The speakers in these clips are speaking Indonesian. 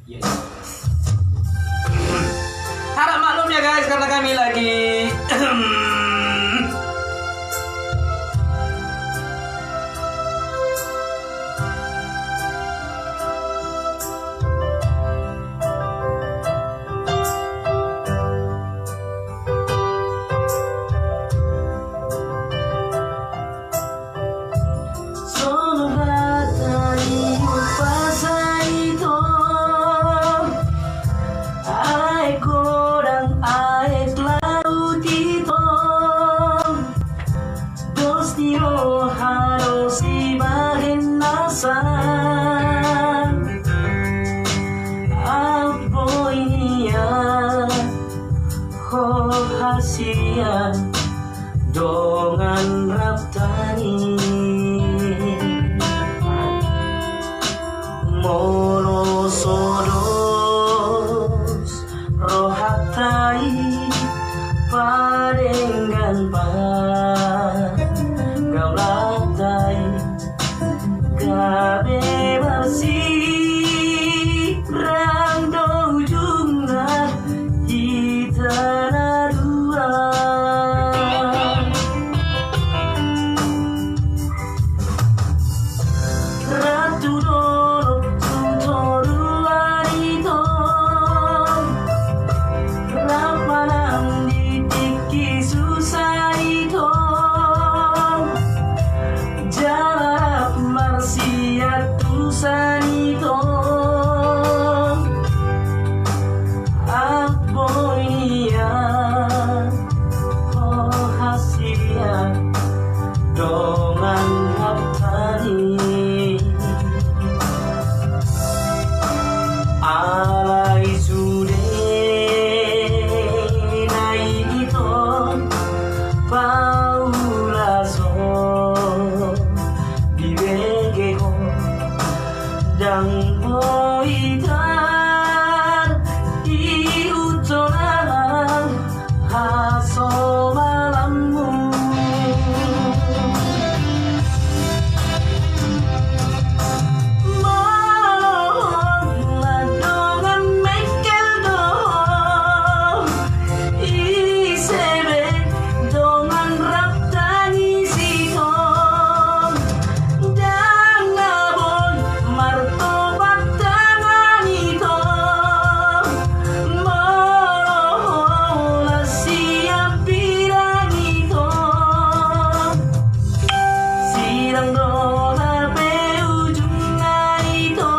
Yes. Harap maklum ya guys karena kami lagi rahasia dongan raptani mono sodos rohatai padenggan pa gaulatai gabe bersih rando ujungna hitana Dang boitar di utolan haso malammu malam dongan mekel do isebe dongan raptani siton dan ngabon martobat tangan itu mola siap bilang itu sidang dolar pe ujungnya itu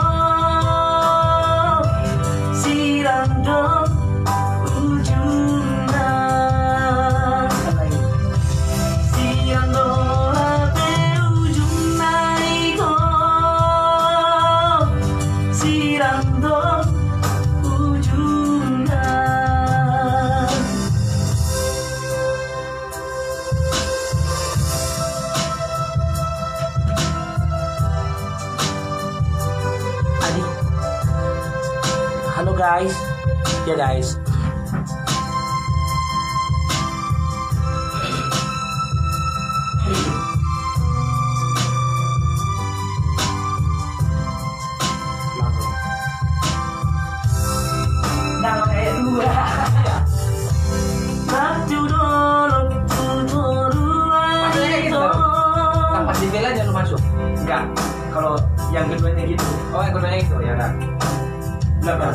sidang do ujungnya sidang dolar pe ujungnya itu sirando ujungnya. Adi, halo guys, ya guys. Pas dibela jangan masuk. Enggak. Kalau yang keduanya gitu. Oh, yang keduanya itu ya kan. Benar.